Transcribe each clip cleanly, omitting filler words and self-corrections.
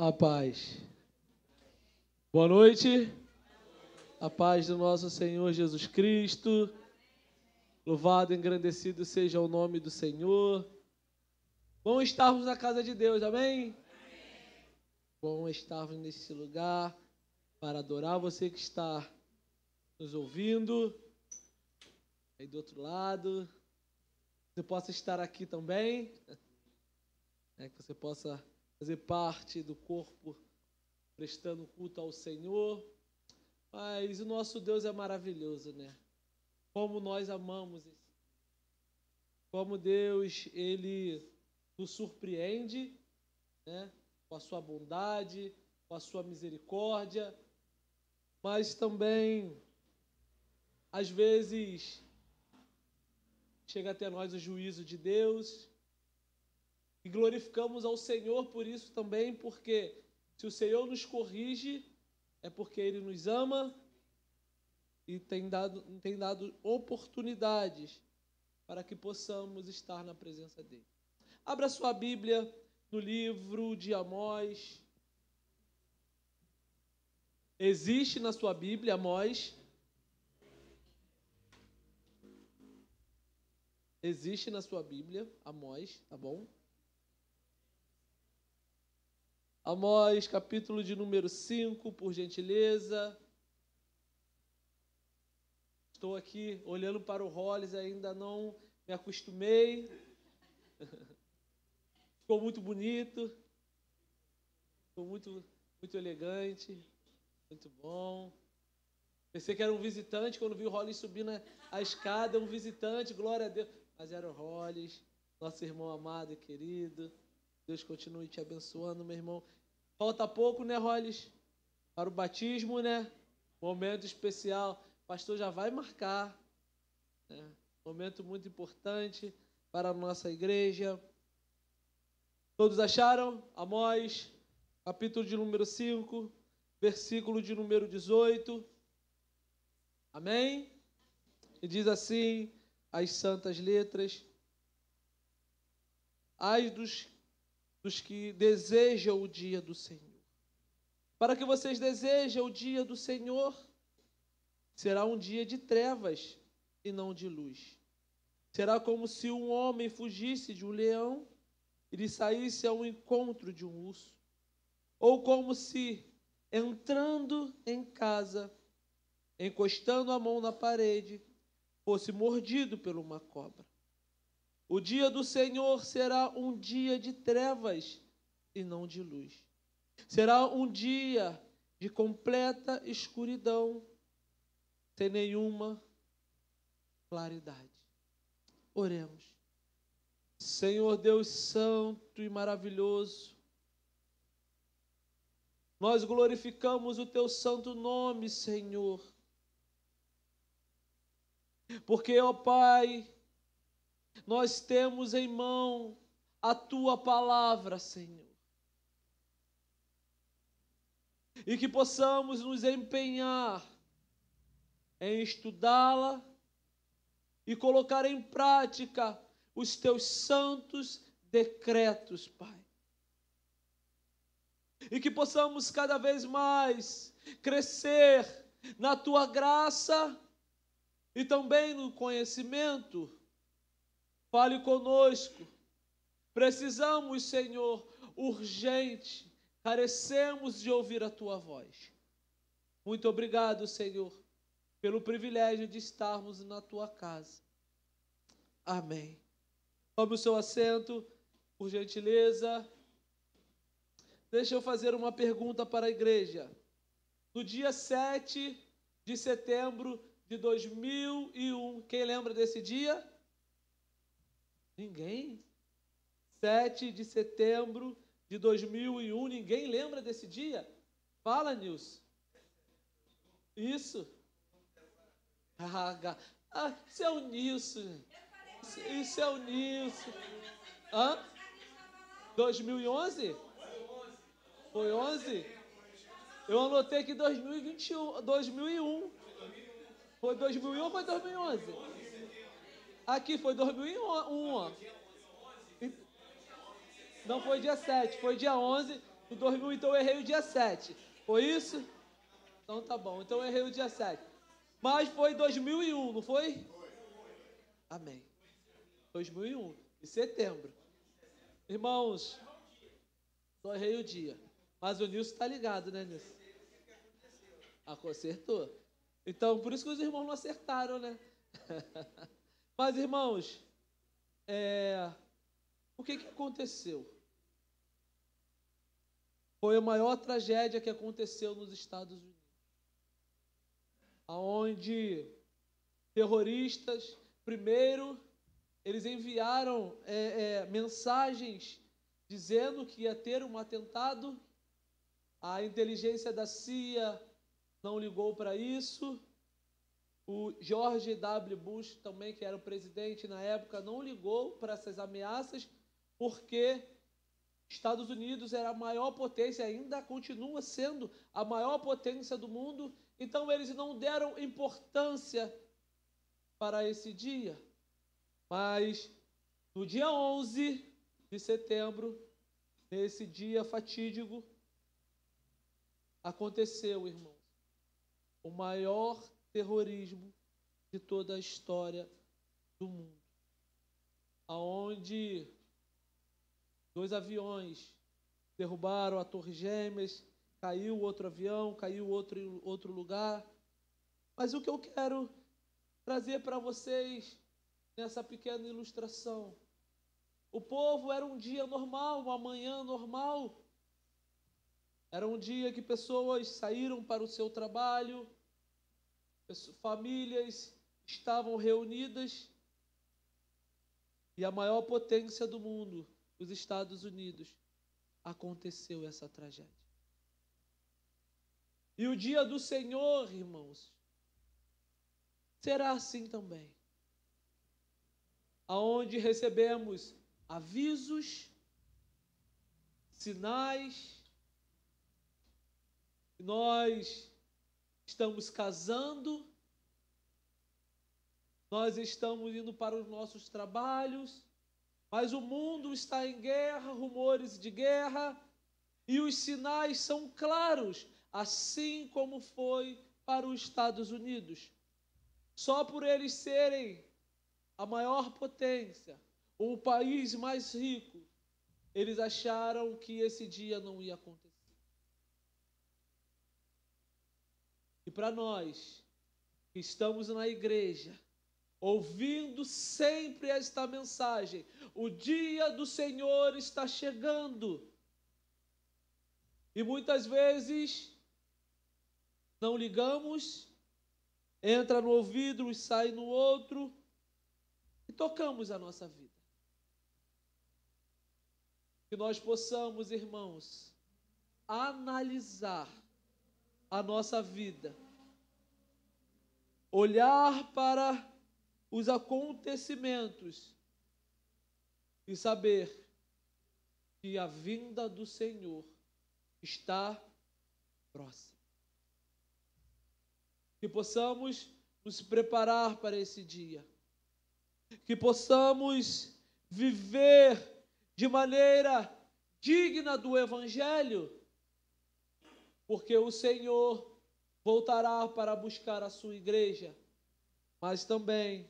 A paz. Boa noite. A paz do nosso Senhor Jesus Cristo. Louvado e engrandecido seja o nome do Senhor. Bom estarmos na casa de Deus, amém? Bom estarmos nesse lugar para adorar você que está nos ouvindo. Aí do outro lado. Você possa estar aqui também. Que você possa fazer parte do corpo prestando culto ao Senhor. Mas o nosso Deus é maravilhoso, né? Como nós amamos esse. Como Deus, Ele nos surpreende, né? Com a sua bondade, com a sua misericórdia, mas também, às vezes, chega até nós o juízo de Deus, e glorificamos ao Senhor por isso também, porque se o Senhor nos corrige, é porque Ele nos ama e tem dado oportunidades para que possamos estar na presença dEle. Abra sua Bíblia no livro de Amós. Existe na sua Bíblia, Amós? Existe na sua Bíblia, Amós, tá bom? Amós, capítulo de número 5, por gentileza. Estou aqui olhando para o Hollis, ainda não me acostumei. Ficou muito bonito. Ficou muito elegante. Muito bom. Pensei que era um visitante, quando vi o Hollis subindo a escada, um visitante, glória a Deus. Mas era o Hollis, nosso irmão amado e querido. Deus continue te abençoando, meu irmão. Falta pouco, né, Hollis? Para o batismo, né? Momento especial. O pastor já vai marcar. Né? Momento muito importante para a nossa igreja. Todos acharam? Amós, capítulo de número 5, versículo de número 18. Amém? E diz assim as santas letras: ai dos que desejam o dia do Senhor. Para que vocês desejem o dia do Senhor, será um dia de trevas e não de luz. Será como se um homem fugisse de um leão e lhe saísse ao encontro de um urso. Ou como se, entrando em casa, encostando a mão na parede, fosse mordido por uma cobra. O dia do Senhor será um dia de trevas e não de luz. Será um dia de completa escuridão, sem nenhuma claridade. Oremos. Senhor Deus santo e maravilhoso, nós glorificamos o Teu santo nome, Senhor. Porque, ó Pai, nós temos em mão a Tua palavra, Senhor. E que possamos nos empenhar em estudá-la e colocar em prática os Teus santos decretos, Pai. E que possamos cada vez mais crescer na Tua graça e também no conhecimento. Fale conosco. Precisamos, Senhor, urgente, carecemos de ouvir a Tua voz. Muito obrigado, Senhor, pelo privilégio de estarmos na Tua casa. Amém. Tome o seu assento, por gentileza. Deixa eu fazer uma pergunta para a igreja. No dia 7 de setembro de 2001, quem lembra desse dia? Ninguém? 7 de setembro de 2001, ninguém lembra desse dia? Fala, Nilson. Isso. Isso é o Nilson. Isso é o Nilson. Hã? 2011? Foi 11? Eu anotei aqui 2021, 2001. Foi 2001 ou foi 2011? Aqui foi 2001, ó. Não foi dia 7, foi dia 11. No 2000, então eu errei o dia 7. Foi isso? Então tá bom. Então eu errei o dia 7. Mas foi 2001, não foi? Amém. 2001, em setembro. Irmãos, só errei o dia. Mas o Nilson está ligado, né, Nilson? Acertou. Então, por isso que os irmãos não acertaram, né? Mas, irmãos, o que aconteceu? Foi a maior tragédia que aconteceu nos Estados Unidos. Onde terroristas, primeiro, eles enviaram mensagens dizendo que ia ter um atentado. A inteligência da CIA não ligou para isso. O George W. Bush também, que era o presidente na época, não ligou para essas ameaças, porque Estados Unidos era a maior potência, ainda continua sendo a maior potência do mundo. Então eles não deram importância para esse dia. Mas no dia 11 de setembro, nesse dia fatídico, aconteceu, irmãos, o maior terrorismo de toda a história do mundo, aonde 2 aviões derrubaram a Torre Gêmeas, caiu outro avião, caiu outro lugar. Mas o que eu quero trazer para vocês nessa pequena ilustração, o povo era um dia normal, uma manhã normal. Era um dia que pessoas saíram para o seu trabalho, famílias estavam reunidas, e a maior potência do mundo, os Estados Unidos, aconteceu essa tragédia. E o dia do Senhor, irmãos, será assim também, aonde recebemos avisos, sinais. Nós estamos casando, nós estamos indo para os nossos trabalhos, mas o mundo está em guerra, rumores de guerra, e os sinais são claros, assim como foi para os Estados Unidos. Só por eles serem a maior potência, o país mais rico, eles acharam que esse dia não ia acontecer. E para nós, que estamos na igreja, ouvindo sempre esta mensagem, o dia do Senhor está chegando. E muitas vezes não ligamos, entra no ouvido e sai no outro, e tocamos a nossa vida. Que nós possamos, irmãos, analisar a nossa vida, olhar para os acontecimentos e saber que a vinda do Senhor está próxima. Que possamos nos preparar para esse dia, que possamos viver de maneira digna do Evangelho, porque o Senhor voltará para buscar a sua igreja, mas também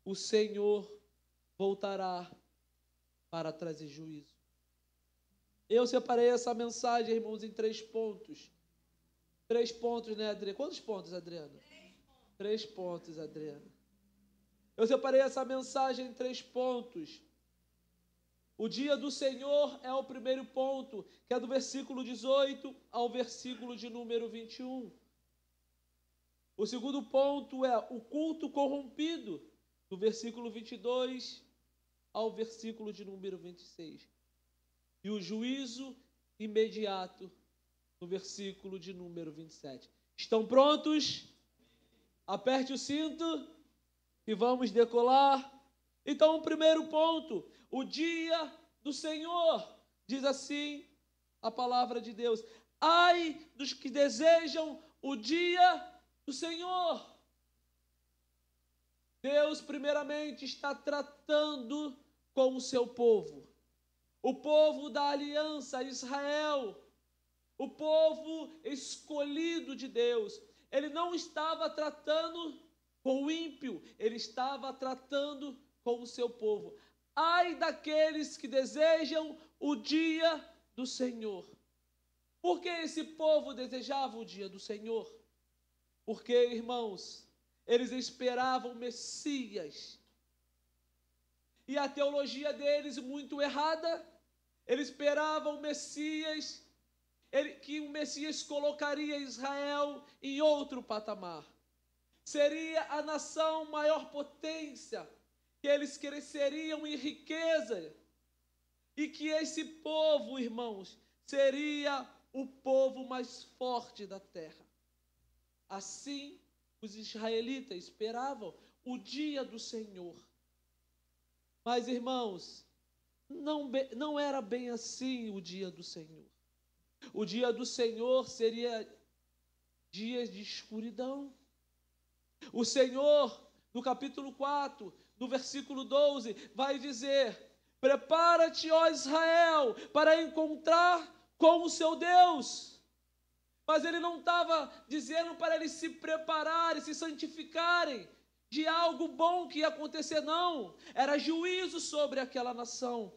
o Senhor voltará para trazer juízo. Eu separei essa mensagem, irmãos, em 3 pontos. 3 pontos, né, Adriana? Quantos pontos, Adriana? 3 pontos, Adriana. Eu separei essa mensagem em 3 pontos. O dia do Senhor é o primeiro ponto, que é do versículo 18 ao versículo de número 21. O segundo ponto é o culto corrompido, do versículo 22 ao versículo de número 26. E o juízo imediato, no versículo de número 27. Estão prontos? Aperte o cinto e vamos decolar. Então, o primeiro ponto, o dia do Senhor, diz assim a palavra de Deus: ai dos que desejam o dia do Senhor. Deus, primeiramente, está tratando com o seu povo, o povo da aliança, Israel, o povo escolhido de Deus. Ele não estava tratando com o ímpio, ele estava tratando com o seu povo. Ai daqueles que desejam o dia do Senhor. Por que esse povo desejava o dia do Senhor? Porque, irmãos, eles esperavam o Messias. E a teologia deles, muito errada, eles esperavam o Messias, que o Messias colocaria Israel em outro patamar. Seria a nação maior potência, que eles cresceriam em riqueza, e que esse povo, irmãos, seria o povo mais forte da terra. Assim, os israelitas esperavam o dia do Senhor. Mas, irmãos, não era bem assim o dia do Senhor. O dia do Senhor seria dias de escuridão. O Senhor, no capítulo 4, no versículo 12, vai dizer: prepara-te, ó Israel, para encontrar com o seu Deus. Mas ele não estava dizendo para eles se prepararem, se santificarem de algo bom que ia acontecer, não. Era juízo sobre aquela nação.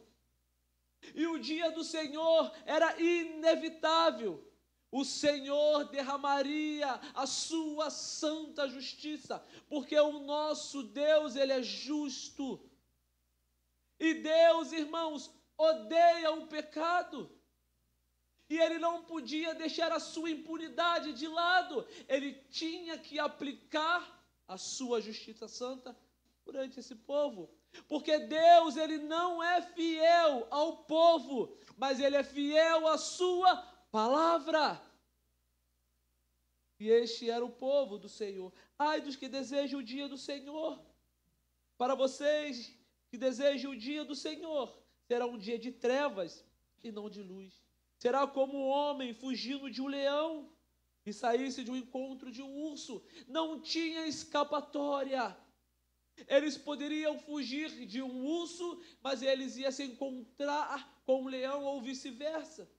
E o dia do Senhor era inevitável. O Senhor derramaria a sua santa justiça, porque o nosso Deus, Ele é justo. E Deus, irmãos, odeia o pecado. E Ele não podia deixar a sua impunidade de lado. Ele tinha que aplicar a sua justiça santa perante esse povo. Porque Deus, Ele não é fiel ao povo, mas Ele é fiel à sua palavra. E este era o povo do Senhor. Ai dos que desejam o dia do Senhor. Para vocês que desejam o dia do Senhor, será um dia de trevas e não de luz. Será como um homem fugindo de um leão e saísse de um encontro de um urso. Não tinha escapatória. Eles poderiam fugir de um urso, mas eles iam se encontrar com um leão ou vice-versa.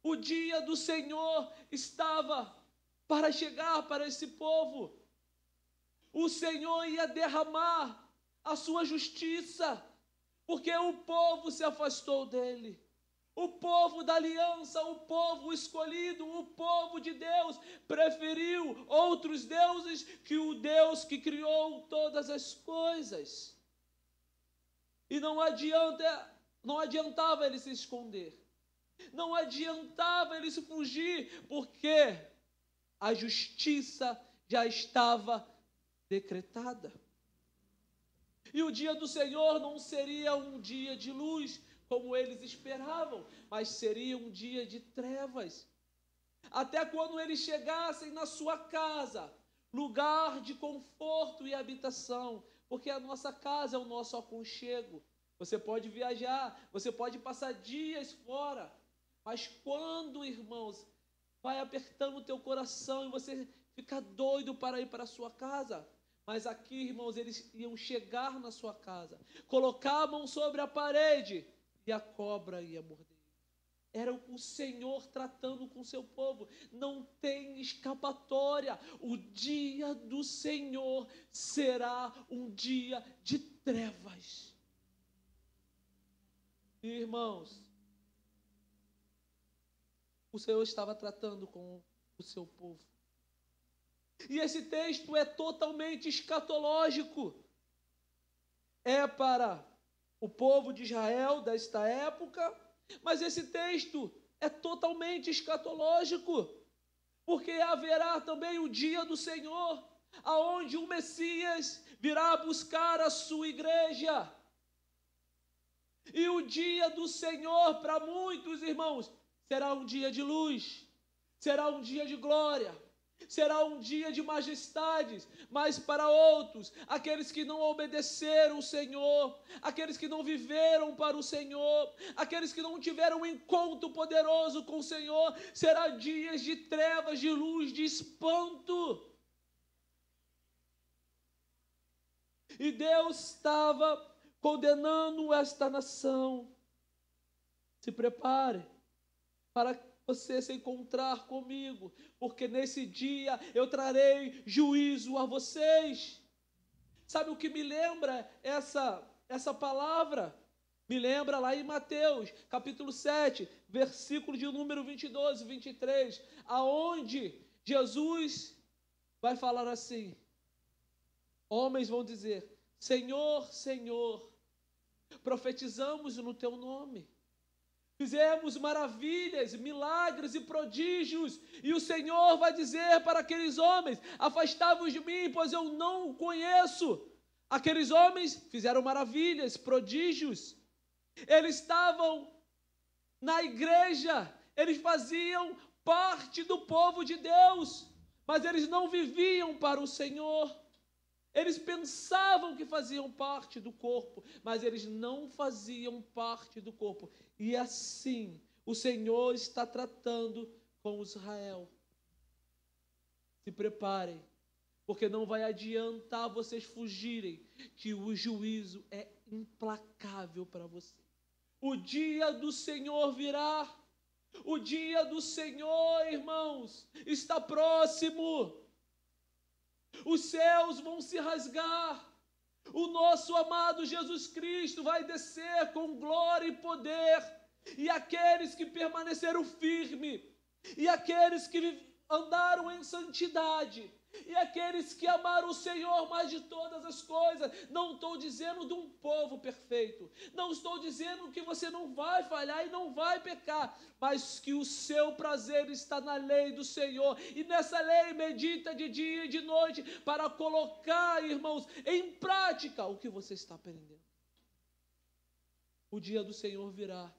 O dia do Senhor estava para chegar para esse povo. O Senhor ia derramar a sua justiça, porque o povo se afastou dele. O povo da aliança, o povo escolhido, o povo de Deus, preferiu outros deuses que o Deus que criou todas as coisas. E não adiantava ele se esconder. Não adiantava ele se fugir, porque a justiça já estava decretada. E o dia do Senhor não seria um dia de luz, como eles esperavam, mas seria um dia de trevas. Até quando eles chegassem na sua casa, lugar de conforto e habitação, porque a nossa casa é o nosso aconchego. Você pode viajar, você pode passar dias fora, mas quando, irmãos, vai apertando o teu coração e você fica doido para ir para a sua casa. Mas aqui, irmãos, eles iam chegar na sua casa, colocar a mão sobre a parede e a cobra ia morder. Era o Senhor tratando com o seu povo. Não tem escapatória. O dia do Senhor será um dia de trevas. Irmãos, o Senhor estava tratando com o seu povo. E esse texto é totalmente escatológico. É para o povo de Israel desta época, mas esse texto é totalmente escatológico, porque haverá também o dia do Senhor, aonde o Messias virá buscar a sua igreja. E o dia do Senhor, para muitos irmãos, será um dia de luz, será um dia de glória, será um dia de majestades, mas para outros, aqueles que não obedeceram o Senhor, aqueles que não viveram para o Senhor, aqueles que não tiveram um encontro poderoso com o Senhor, será dias de trevas, de luz, de espanto. E Deus estava condenando esta nação. Se prepare, para você se encontrar comigo, porque nesse dia eu trarei juízo a vocês. Sabe o que me lembra essa palavra? Me lembra lá em Mateus, capítulo 7, versículo de número 22 e 23, aonde Jesus vai falar assim: homens vão dizer: Senhor, Senhor, profetizamos no teu nome, fizemos maravilhas, milagres e prodígios, e o Senhor vai dizer para aqueles homens: afastai-vos de mim, pois eu não o conheço. Aqueles homens fizeram maravilhas, prodígios, eles estavam na igreja, eles faziam parte do povo de Deus, mas eles não viviam para o Senhor. Eles pensavam que faziam parte do corpo, mas eles não faziam parte do corpo. E assim o Senhor está tratando com Israel. Se preparem, porque não vai adiantar vocês fugirem, que o juízo é implacável para vocês. O dia do Senhor virá. O dia do Senhor, irmãos, está próximo. Os céus vão se rasgar. O nosso amado Jesus Cristo vai descer com glória e poder. E aqueles que permaneceram firmes, e aqueles que andaram em santidade, e aqueles que amaram o Senhor mais de todas as coisas. Não estou dizendo de um povo perfeito, não estou dizendo que você não vai falhar e não vai pecar, mas que o seu prazer está na lei do Senhor, e nessa lei medita de dia e de noite, para colocar, irmãos, em prática o que você está aprendendo. O dia do Senhor virá,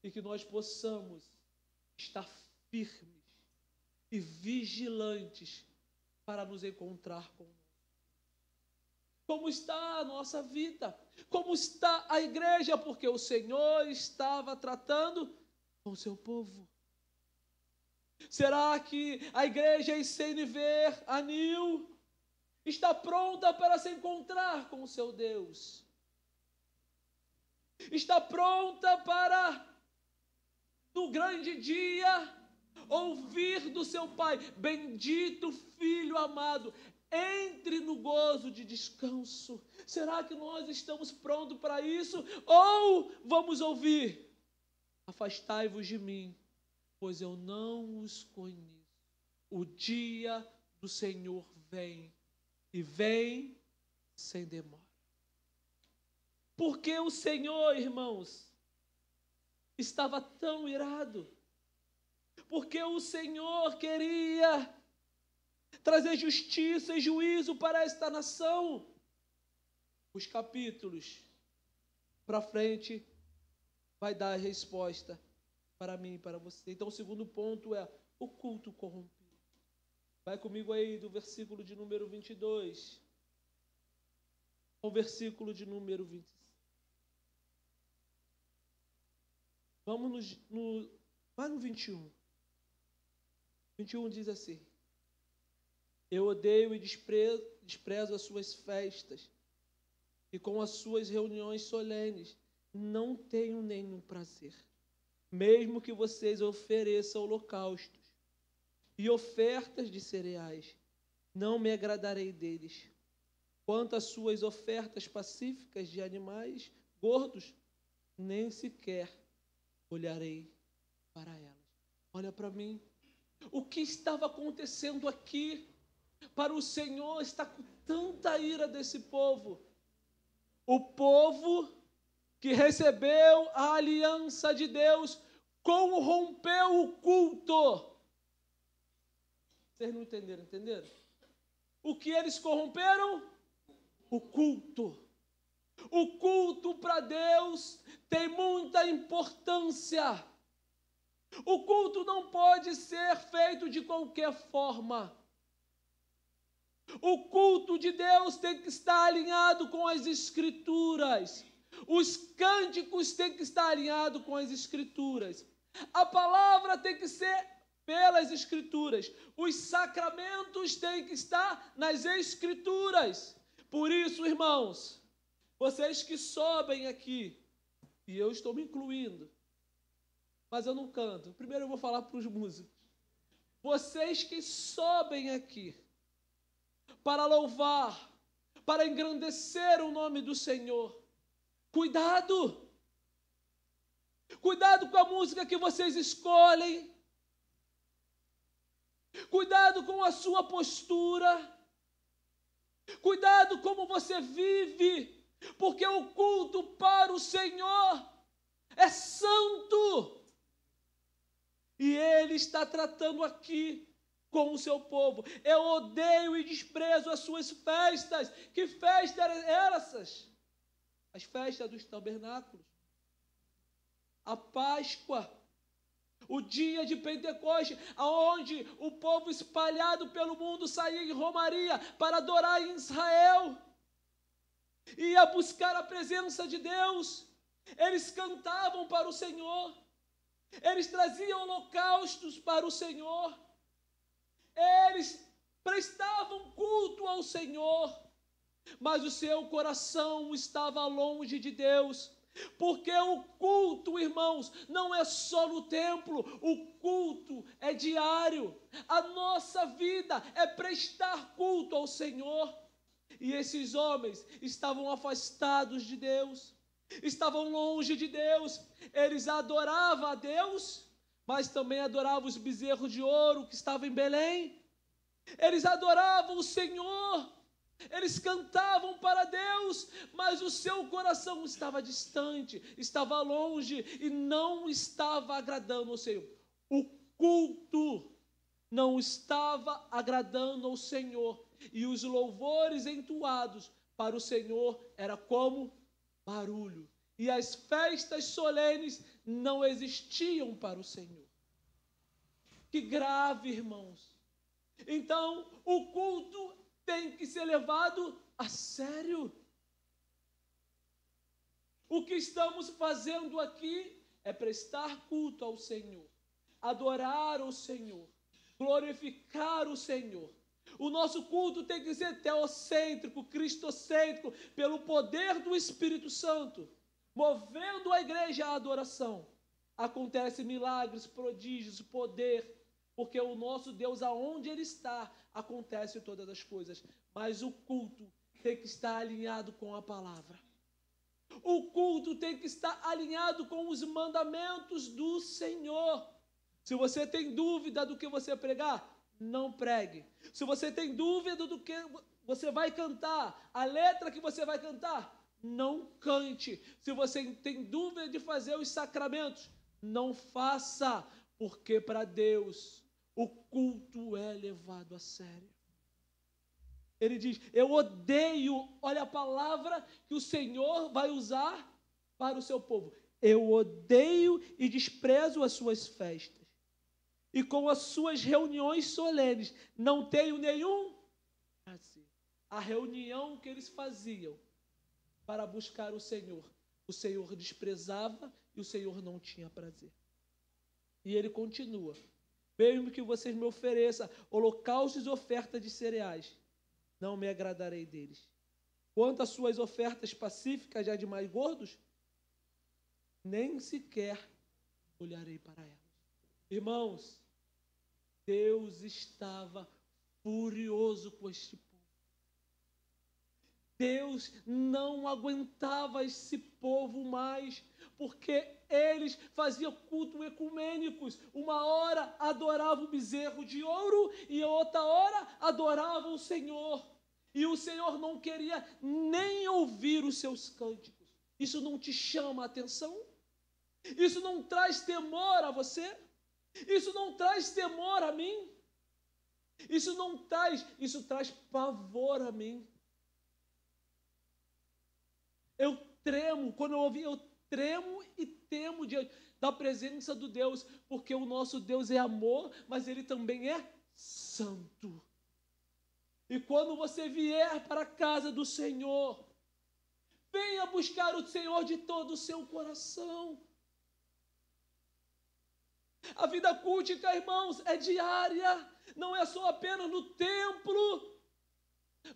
e que nós possamos estar firmes e vigilantes para nos encontrar com Ele. Como está a nossa vida? Como está a igreja? Porque o Senhor estava tratando com o seu povo. Será que a igreja em CNV, Anil, está pronta para se encontrar com o seu Deus? Está pronta para, no grande dia, ouvir do seu Pai: bendito filho amado, entre no gozo de descanso? Será que nós estamos prontos para isso? Ou vamos ouvir: afastai-vos de mim, pois eu não os conheço? O dia do Senhor vem, e vem sem demora. Porque o Senhor, irmãos, estava tão irado, porque o Senhor queria trazer justiça e juízo para esta nação. Os capítulos para frente vai dar a resposta para mim e para você. Então o segundo ponto é o culto corrompido. Vai comigo aí do versículo de número 22 ao versículo de número 25. Vai no 21. 21 diz assim: eu odeio e desprezo as suas festas, e com as suas reuniões solenes não tenho nenhum prazer. Mesmo que vocês ofereçam holocaustos e ofertas de cereais, não me agradarei deles. Quanto às suas ofertas pacíficas de animais gordos, nem sequer olharei para elas. Olha para mim. O que estava acontecendo aqui para o Senhor estar com tanta ira desse povo? O povo que recebeu a aliança de Deus corrompeu o culto. Vocês não entenderam? Entenderam? O que eles corromperam? O culto. O culto para Deus tem muita importância. O culto não pode ser feito de qualquer forma. O culto de Deus tem que estar alinhado com as Escrituras. Os cânticos têm que estar alinhados com as Escrituras. A palavra tem que ser pelas Escrituras. Os sacramentos têm que estar nas Escrituras. Por isso, irmãos, vocês que sobem aqui, e eu estou me incluindo, mas eu não canto. Primeiro eu vou falar para os músicos. Vocês que sobem aqui para louvar, para engrandecer o nome do Senhor, cuidado! Cuidado com a música que vocês escolhem. Cuidado com a sua postura. Cuidado como você vive, porque o culto para o Senhor é santo. E Ele está tratando aqui com o seu povo. Eu odeio e desprezo as suas festas. Que festas eram essas? As festas dos tabernáculos. A Páscoa. O dia de Pentecostes, onde o povo espalhado pelo mundo saía em romaria para adorar em Israel. Ia buscar a presença de Deus. Eles cantavam para o Senhor. Eles traziam holocaustos para o Senhor. Eles prestavam culto ao Senhor. Mas o seu coração estava longe de Deus. Porque o culto, irmãos, não é só no templo. O culto é diário. A nossa vida é prestar culto ao Senhor. E esses homens estavam afastados de Deus. Estavam longe de Deus. Eles adoravam a Deus, mas também adoravam os bezerros de ouro que estavam em Belém. Eles adoravam o Senhor, eles cantavam para Deus, mas o seu coração estava distante, estava longe e não estava agradando ao Senhor. O culto não estava agradando ao Senhor, e os louvores entoados para o Senhor era como barulho, e as festas solenes não existiam para o Senhor. Que grave, irmãos. Então, o culto tem que ser levado a sério. O que estamos fazendo aqui é prestar culto ao Senhor, adorar o Senhor, glorificar o Senhor. O nosso culto tem que ser teocêntrico, cristocêntrico, pelo poder do Espírito Santo, movendo a igreja à adoração. Acontecem milagres, prodígios, poder, porque o nosso Deus, aonde Ele está, acontece todas as coisas. Mas o culto tem que estar alinhado com a palavra. O culto tem que estar alinhado com os mandamentos do Senhor. Se você tem dúvida do que você pregar, não pregue. Se você tem dúvida do que você vai cantar, a letra que você vai cantar, não cante. Se você tem dúvida de fazer os sacramentos, não faça, porque para Deus o culto é levado a sério. Ele diz, eu odeio, olha a palavra que o Senhor vai usar para o seu povo. Eu odeio e desprezo as suas festas. E com as suas reuniões solenes, não tenho nenhum prazer. A reunião que eles faziam para buscar o Senhor desprezava e o Senhor não tinha prazer. E ele continua, mesmo que vocês me ofereçam holocaustos e ofertas de cereais, não me agradarei deles. Quanto às suas ofertas pacíficas já de mais gordos, nem sequer olharei para elas. Irmãos, Deus estava furioso com este povo. Deus não aguentava esse povo mais, porque eles faziam culto ecumênicos. Uma hora adoravam o bezerro de ouro e outra hora adoravam o Senhor. E o Senhor não queria nem ouvir os seus cânticos. Isso não te chama a atenção? Isso não traz temor a você? Isso não traz temor a mim? Isso traz pavor a mim. Eu tremo, quando eu ouvi, eu tremo e temo diante da presença do Deus, porque o nosso Deus é amor, mas Ele também é santo. E quando você vier para a casa do Senhor, venha buscar o Senhor de todo o seu coração. A vida cultica, irmãos, é diária, não é só apenas no templo,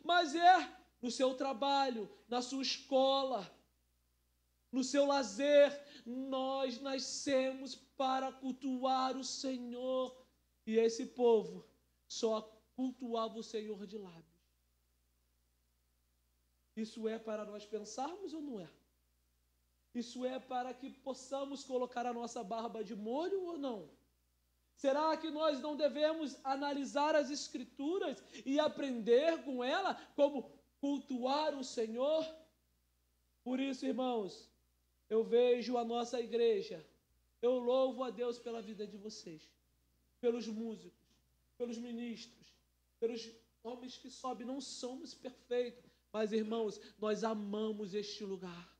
mas é no seu trabalho, na sua escola, no seu lazer. Nós nascemos para cultuar o Senhor. E esse povo só cultuava o Senhor de lábios. Isso é para nós pensarmos ou não é? Isso é para que possamos colocar a nossa barba de molho ou não? Será que nós não devemos analisar as Escrituras e aprender com ela como cultuar o Senhor? Por isso, irmãos, eu vejo a nossa igreja, eu louvo a Deus pela vida de vocês, pelos músicos, pelos ministros, pelos homens que sobem. Não somos perfeitos, mas, irmãos, nós amamos este lugar.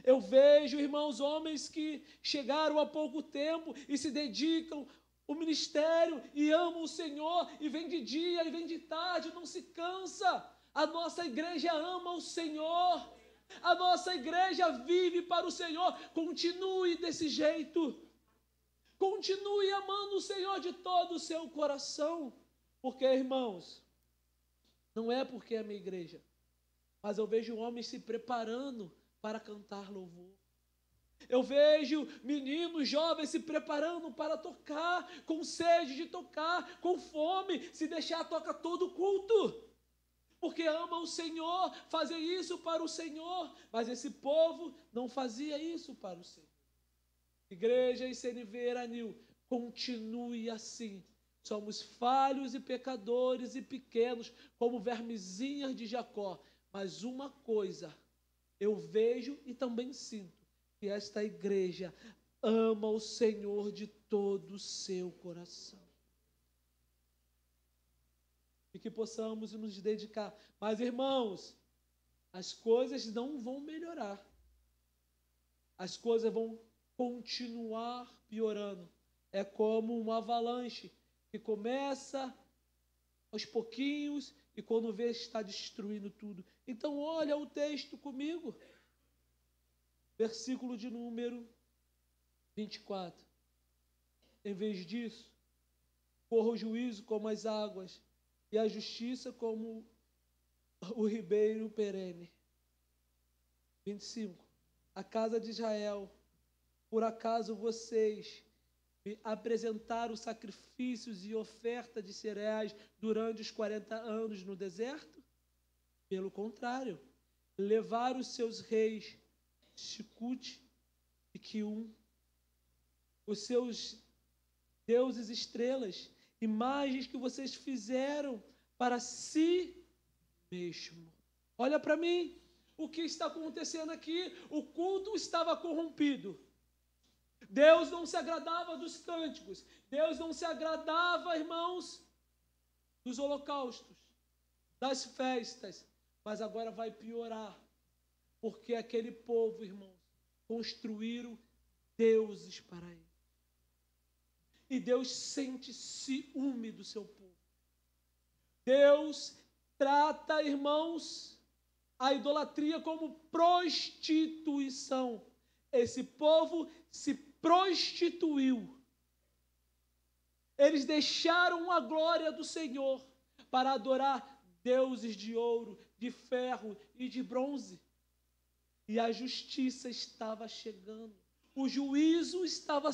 Eu vejo, irmãos, homens que chegaram há pouco tempo e se dedicam ao ministério e amam o Senhor, e vem de dia e vem de tarde, não se cansa. A nossa igreja ama o Senhor, a nossa igreja vive para o Senhor. Continue desse jeito, continue amando o Senhor de todo o seu coração, porque, irmãos, não é porque é a minha igreja, mas eu vejo homens se preparando para cantar louvor. Eu vejo meninos jovens se preparando para tocar, com sede de tocar, com fome, se deixar toca todo culto, porque ama o Senhor, fazer isso para o Senhor. Mas esse povo não fazia isso para o Senhor. Igreja ICNV Eranil, continue assim. Somos falhos e pecadores e pequenos, como vermezinhas de Jacó. Mas uma coisa eu vejo e também sinto, que esta igreja ama o Senhor de todo o seu coração. E que possamos nos dedicar. Mas, irmãos, as coisas não vão melhorar. As coisas vão continuar piorando. É como uma avalanche que começa aos pouquinhos e quando vê está destruindo tudo. Então olha o texto comigo. Versículo de número 24. Em vez disso, corra o juízo como as águas e a justiça como o ribeiro perene. 25. A casa de Israel, por acaso vocês me apresentaram sacrifícios e oferta de cereais durante os 40 anos no deserto? Pelo contrário, levaram os seus reis, Chicute e Quium, os seus deuses estrelas, imagens que vocês fizeram para si mesmo. Olha para mim, o que está acontecendo aqui? O culto estava corrompido. Deus não se agradava dos cânticos. Deus não se agradava, irmãos, dos holocaustos, das festas. Mas agora vai piorar, porque aquele povo, irmãos, construíram deuses para ele. E Deus sente ciúme do seu povo. Deus trata, irmãos, a idolatria como prostituição. Esse povo se prostituiu. Eles deixaram a glória do Senhor para adorar deuses de ouro, de ferro e de bronze. E a justiça estava chegando. O juízo estava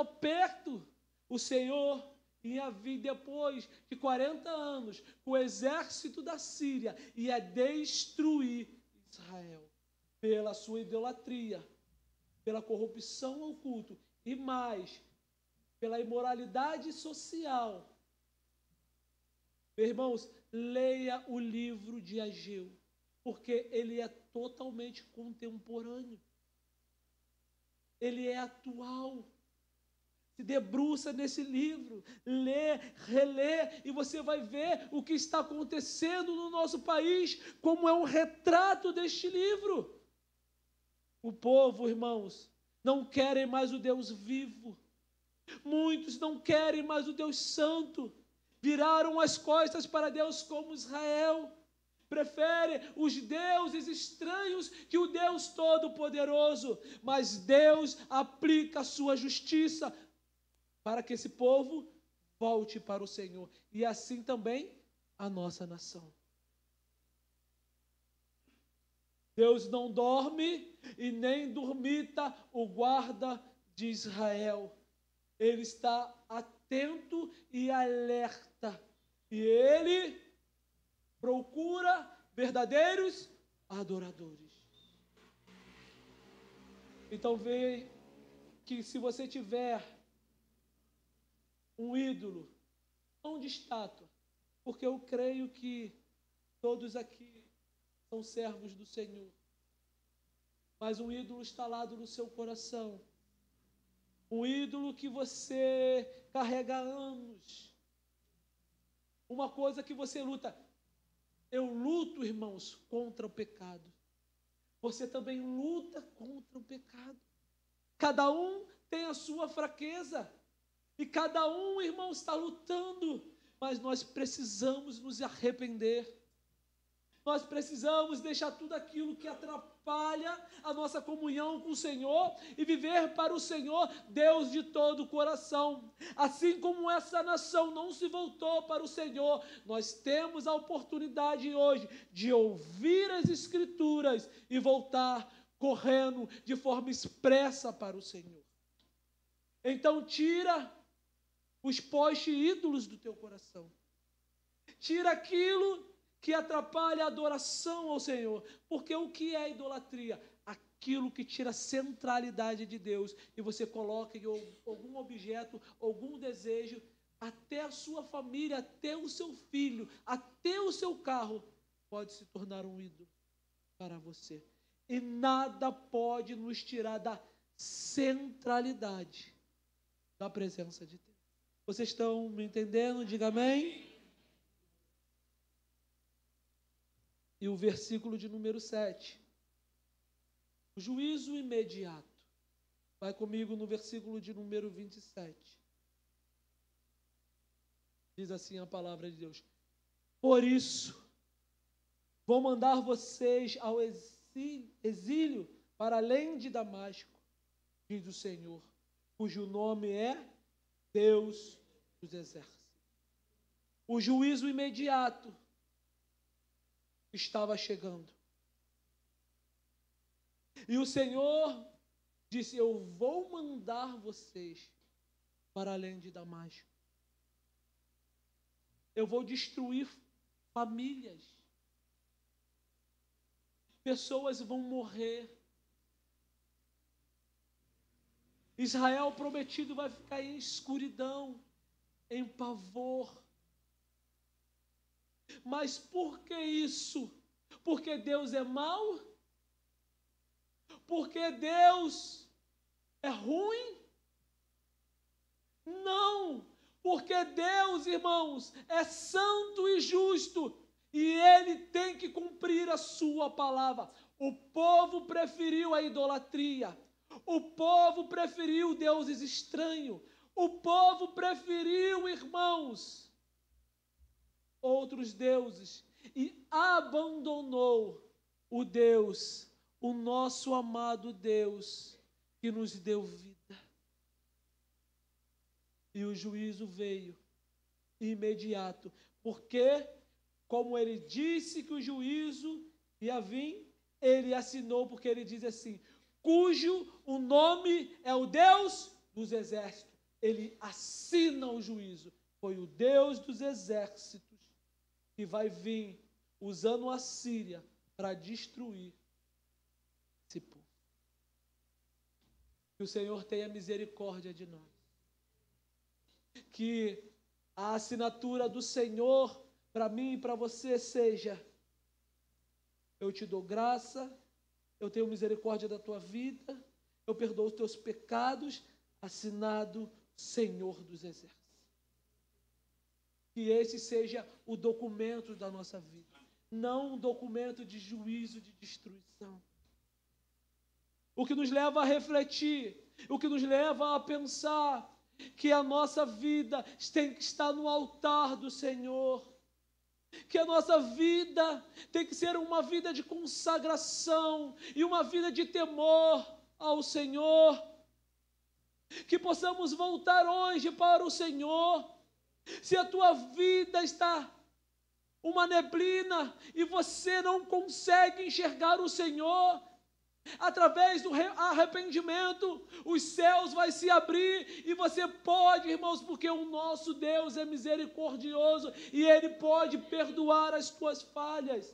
perto. O Senhor ia vir depois de 40 anos com o exército da Síria, ia destruir Israel pela sua idolatria, pela corrupção ao culto e mais, pela imoralidade social. Irmãos, leia o livro de Ageu, porque ele é totalmente contemporâneo. Ele é atual. Se debruça nesse livro, lê, relê, e você vai ver o que está acontecendo no nosso país, como é um retrato deste livro. O povo, irmãos, não querem mais o Deus vivo. Muitos não querem mais o Deus santo. Viraram as costas para Deus como Israel. Prefere os deuses estranhos que o Deus Todo-Poderoso. Mas Deus aplica a sua justiça para que esse povo volte para o Senhor. E assim também a nossa nação. Deus não dorme e nem dormita o guarda de Israel. Ele está atento e alerta. E ele procura verdadeiros adoradores. Então vê que se você tiver um ídolo, não de estátua, porque eu creio que todos aqui são servos do Senhor, mas um ídolo instalado no seu coração, um ídolo que você carrega há anos, uma coisa que você luta. Eu luto, irmãos, contra o pecado. Você também luta contra o pecado. Cada um tem a sua fraqueza. E cada um, irmão, está lutando. Mas nós precisamos nos arrepender. Nós precisamos deixar tudo aquilo que atrapalha a nossa comunhão com o Senhor e viver para o Senhor, Deus de todo o coração. Assim como essa nação não se voltou para o Senhor, nós temos a oportunidade hoje de ouvir as Escrituras e voltar correndo de forma expressa para o Senhor. Então tira os postes ídolos do teu coração. Tira aquilo que atrapalha a adoração ao Senhor. Porque o que é idolatria? Aquilo que tira a centralidade de Deus e você coloca em algum objeto, algum desejo, até a sua família, até o seu filho, até o seu carro, pode se tornar um ídolo para você. E nada pode nos tirar da centralidade da presença de Deus. Vocês estão me entendendo? Diga amém. E o versículo de número 7. O juízo imediato. Vai comigo no versículo de número 27. Diz assim a palavra de Deus: por isso, vou mandar vocês ao exílio para além de Damasco, diz o Senhor, cujo nome é Deus dos exércitos. O juízo imediato estava chegando. E o Senhor disse: eu vou mandar vocês para além de Damasco. Eu vou destruir famílias. Pessoas vão morrer. Israel prometido vai ficar em escuridão, em pavor. Mas por que isso? Porque Deus é mau? Porque Deus é ruim? Não, porque Deus, irmãos, é santo e justo e Ele tem que cumprir a sua palavra. O povo preferiu a idolatria, o povo preferiu deuses estranhos, o povo preferiu, irmãos, outros deuses e abandonou o Deus, o nosso amado Deus que nos deu vida. E o juízo veio imediato, porque como ele disse que o juízo ia vir, ele assinou, porque ele diz assim, cujo o nome é o Deus dos exércitos. Ele assina o juízo. Foi o Deus dos exércitos que vai vir usando a Síria para destruir esse povo. Que o Senhor tenha misericórdia de nós. Que a assinatura do Senhor para mim e para você seja: eu te dou graça, eu tenho misericórdia da tua vida, eu perdoo os teus pecados, assinado Senhor dos Exércitos. Que esse seja o documento da nossa vida, não um documento de juízo, de destruição. O que nos leva a refletir, o que nos leva a pensar que a nossa vida tem que estar no altar do Senhor, que a nossa vida tem que ser uma vida de consagração e uma vida de temor ao Senhor, que possamos voltar hoje para o Senhor. Se a tua vida está uma neblina e você não consegue enxergar o Senhor. Através do arrependimento, os céus vão se abrir e você pode, irmãos, porque o nosso Deus é misericordioso e Ele pode perdoar as tuas falhas.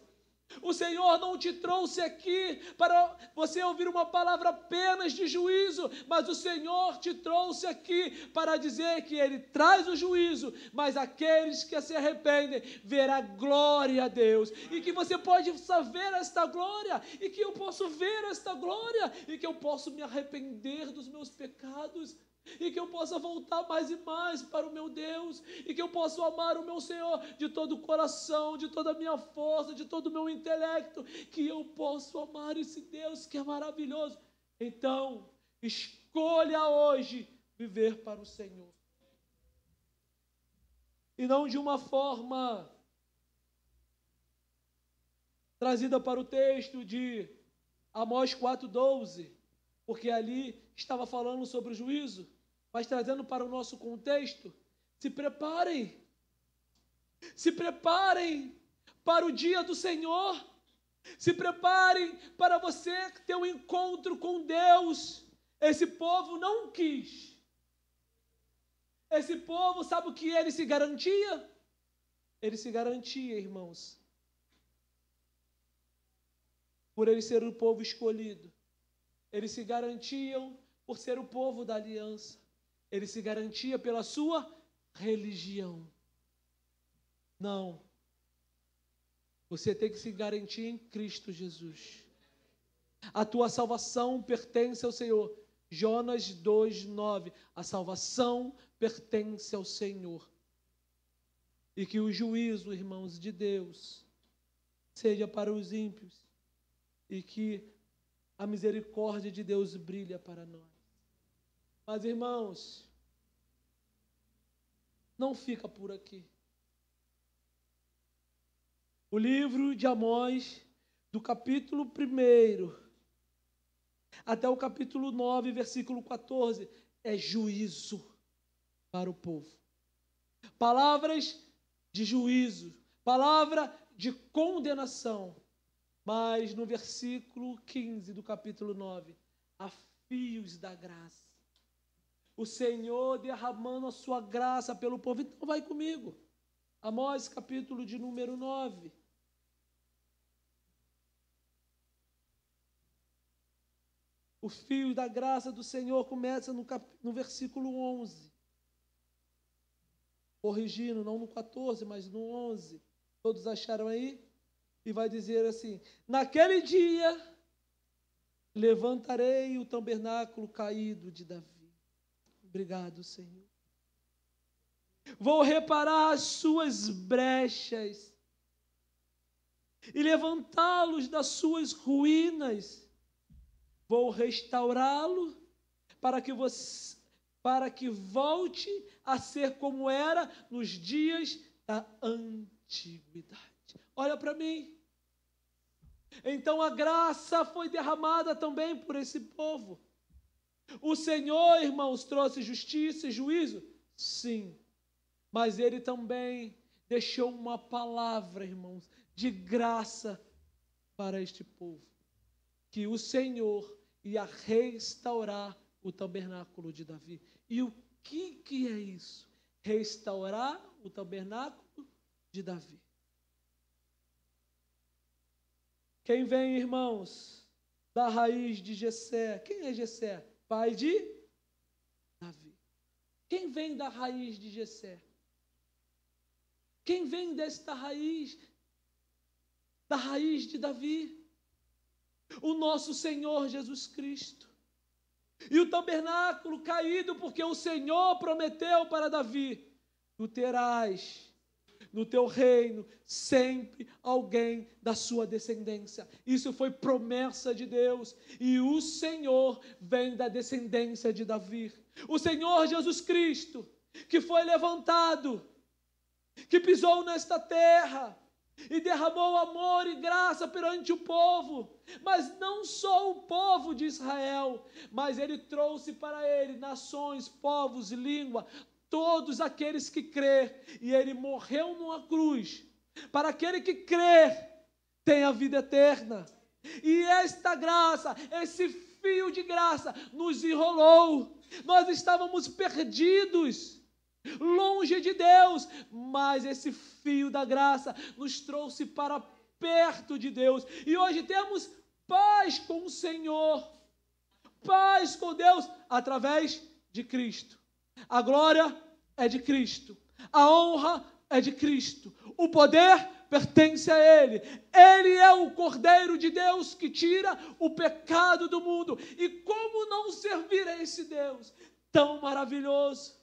O Senhor não te trouxe aqui para você ouvir uma palavra apenas de juízo, mas o Senhor te trouxe aqui para dizer que Ele traz o juízo, mas aqueles que se arrependem verá glória a Deus, e que você pode ver esta glória, e que eu posso ver esta glória, e que eu posso me arrepender dos meus pecados, e que eu possa voltar mais e mais para o meu Deus, e que eu possa amar o meu Senhor de todo o coração, de toda a minha força, de todo o meu intelecto, que eu possa amar esse Deus que é maravilhoso. Então, escolha hoje viver para o Senhor, e não de uma forma trazida para o texto de Amós 4,12, porque ali estava falando sobre o juízo, mas trazendo para o nosso contexto, se preparem para o dia do Senhor, se preparem para você ter um encontro com Deus. Esse povo não quis, esse povo, sabe o que ele se garantia? Ele se garantia, irmãos, por ele ser o povo escolhido, eles se garantiam por ser o povo da aliança, ele se garantia pela sua religião. Não. Você tem que se garantir em Cristo Jesus. A tua salvação pertence ao Senhor. Jonas 2,9. A salvação pertence ao Senhor. E que o juízo, irmãos, de Deus seja para os ímpios, e que a misericórdia de Deus brilha para nós. Mas, irmãos, não fica por aqui. O livro de Amós, do capítulo 1 até o capítulo 9, versículo 14, é juízo para o povo. Palavras de juízo, palavra de condenação. Mas no versículo 15 do capítulo 9, há fios da graça. O Senhor derramando a sua graça pelo povo. Então vai comigo. Amós, capítulo de número 9. O fio da graça do Senhor começa no versículo 11. Corrigindo, não no 14, mas no 11. Todos acharam aí? E vai dizer assim: naquele dia levantarei o tabernáculo caído de Davi. Obrigado, Senhor. Vou reparar as suas brechas e levantá-los das suas ruínas. Vou restaurá-lo para que volte a ser como era nos dias da antiguidade. Olha para mim. Então a graça foi derramada também por esse povo. O Senhor, irmãos, trouxe justiça e juízo? Sim. Mas Ele também deixou uma palavra, irmãos, de graça para este povo. Que o Senhor ia restaurar o tabernáculo de Davi. E o que é isso? Restaurar o tabernáculo de Davi. Quem vem, irmãos, da raiz de Jessé? Quem é Jessé? Pai de Davi. Quem vem da raiz de Jessé? Quem vem desta raiz? Da raiz de Davi? O nosso Senhor Jesus Cristo. E o tabernáculo caído, porque o Senhor prometeu para Davi: tu terás no teu reino sempre alguém da sua descendência. Isso foi promessa de Deus. E o Senhor vem da descendência de Davi. O Senhor Jesus Cristo, que foi levantado, que pisou nesta terra e derramou amor e graça perante o povo, mas não só o povo de Israel, mas Ele trouxe para Ele nações, povos, língua, todos aqueles que crê, e Ele morreu numa cruz Para aquele que crê, tem a vida eterna. E esta graça, esse fio de graça, nos enrolou. Nós estávamos perdidos, longe de Deus, mas esse fio da graça nos trouxe para perto de Deus. E hoje temos paz com o Senhor, paz com Deus, através de Cristo. A glória é de Cristo, a honra é de Cristo, o poder pertence a Ele. Ele é o Cordeiro de Deus que tira o pecado do mundo. E como não servir a esse Deus tão maravilhoso,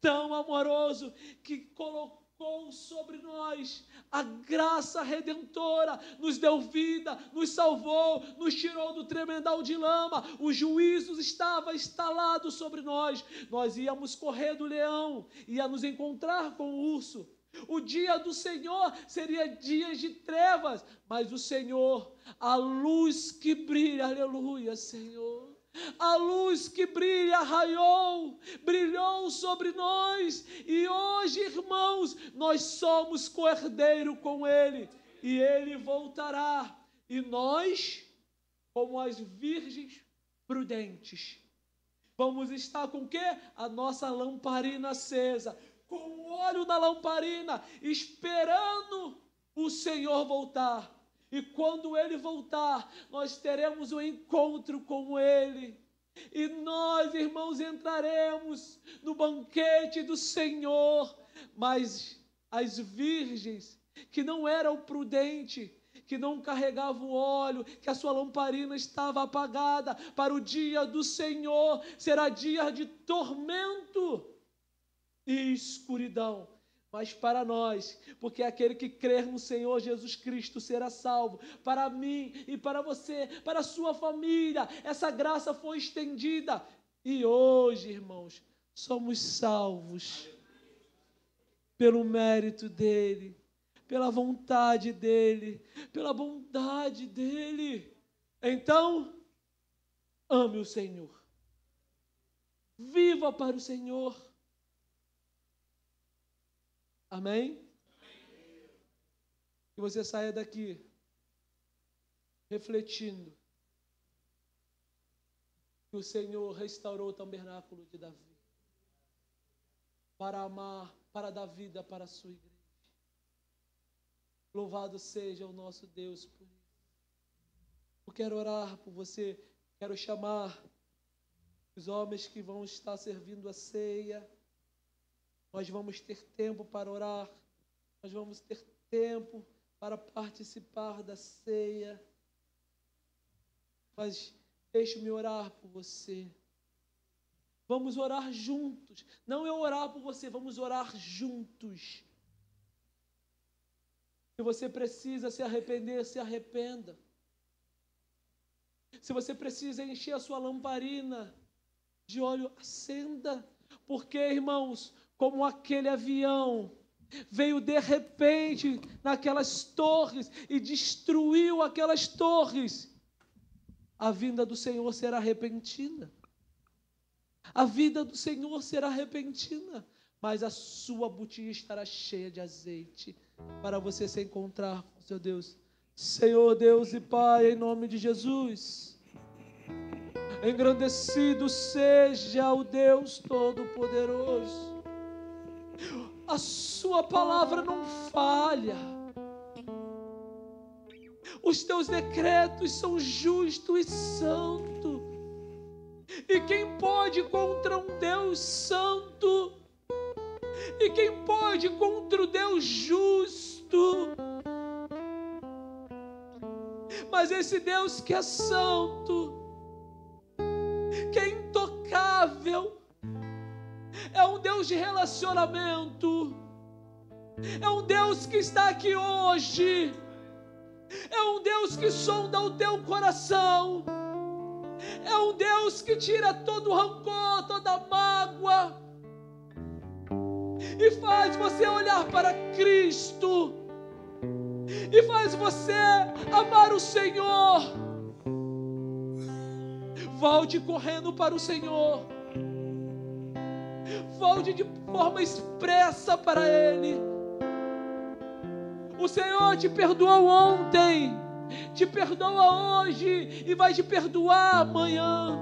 tão amoroso, que colocou sobre nós a graça redentora, nos deu vida, nos salvou, nos tirou do tremedal de lama, o juízo estava instalado sobre nós. Nós íamos correr do leão, ia nos encontrar com o urso. O dia do Senhor seria dias de trevas, mas o Senhor, a luz que brilha, aleluia, Senhor, a luz que brilha, raiou, brilhou sobre nós, e hoje, irmãos, nós somos co-herdeiro com Ele, e Ele voltará, e nós, como as virgens prudentes, vamos estar com o quê? A nossa lamparina acesa, com o óleo da lamparina, esperando o Senhor voltar. E quando Ele voltar, nós teremos um encontro com Ele. E nós, irmãos, entraremos no banquete do Senhor. Mas as virgens que não eram prudentes, que não carregavam o óleo, que a sua lamparina estava apagada, para o dia do Senhor será dia de tormento e escuridão, mas para nós, porque aquele que crer no Senhor Jesus Cristo será salvo. Para mim e para você, para a sua família, essa graça foi estendida, e hoje, irmãos, somos salvos pelo mérito dEle, pela vontade dEle, pela bondade dEle. Então, ame o Senhor, viva para o Senhor. Amém? Que você saia daqui refletindo que o Senhor restaurou o tabernáculo de Davi para amar, para dar vida para a sua igreja. Louvado seja o nosso Deus por isso. Eu quero orar por você, quero chamar os homens que vão estar servindo a ceia. Nós vamos ter tempo para orar, nós vamos ter tempo para participar da ceia. Mas deixe-me orar por você. Vamos orar juntos. Não eu orar por você, vamos orar juntos. Se você precisa se arrepender, se arrependa. Se você precisa encher a sua lamparina de óleo, acenda. Porque, irmãos, como aquele avião veio de repente naquelas torres e destruiu aquelas torres, a vinda do Senhor será repentina. A vida do Senhor será repentina, mas a sua botija estará cheia de azeite para você se encontrar com seu Deus. Senhor Deus e Pai, em nome de Jesus, engrandecido seja o Deus Todo-Poderoso. A sua palavra não falha. Os teus decretos são justos e santos. E quem pode contra um Deus santo? E quem pode contra o Deus justo? Mas esse Deus que é santo, que é intocável, é um Deus de relacionamento, é um Deus que está aqui hoje, é um Deus que sonda o teu coração, é um Deus que tira todo o rancor, toda a mágoa, e faz você olhar para Cristo, e faz você amar o Senhor. Volte correndo para o Senhor, volte de forma expressa para Ele. O Senhor te perdoou ontem, te perdoa hoje e vai te perdoar amanhã.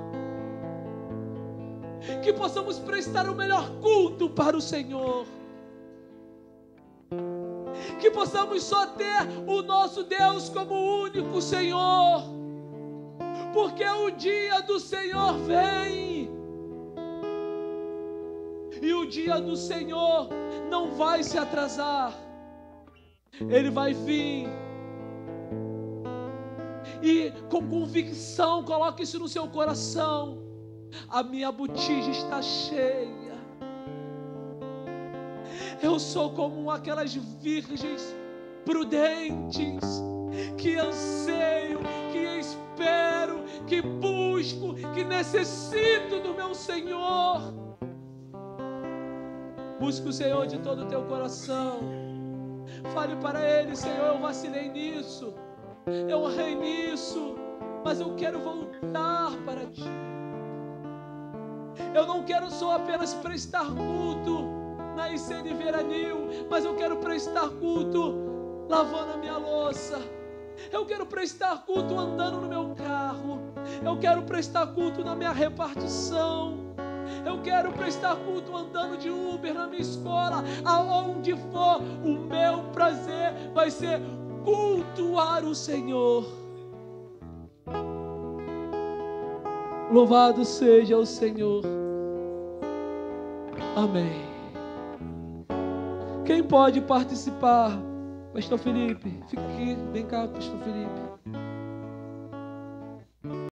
Que possamos prestar o melhor culto para o Senhor. Que possamos só ter o nosso Deus como único Senhor. Porque o dia do Senhor vem. E o dia do Senhor não vai se atrasar. Ele vai vir. E com convicção, coloque isso no seu coração. A minha botija está cheia. Eu sou como aquelas virgens prudentes que anseio, que espero, que busco, que necessito do meu Senhor. Busque o Senhor de todo o teu coração. Fale para Ele: Senhor, eu vacilei nisso, eu errei nisso, mas eu quero voltar para Ti. Eu não quero só apenas prestar culto na ICN Veranil, mas eu quero prestar culto lavando a minha louça. Eu quero prestar culto andando no meu carro. Eu quero prestar culto na minha repartição. Eu quero prestar culto andando de Uber na minha escola. Aonde for, o meu prazer vai ser cultuar o Senhor. Louvado seja o Senhor. Amém. Quem pode participar? Pastor Felipe, fique aqui. Vem cá, Pastor Felipe.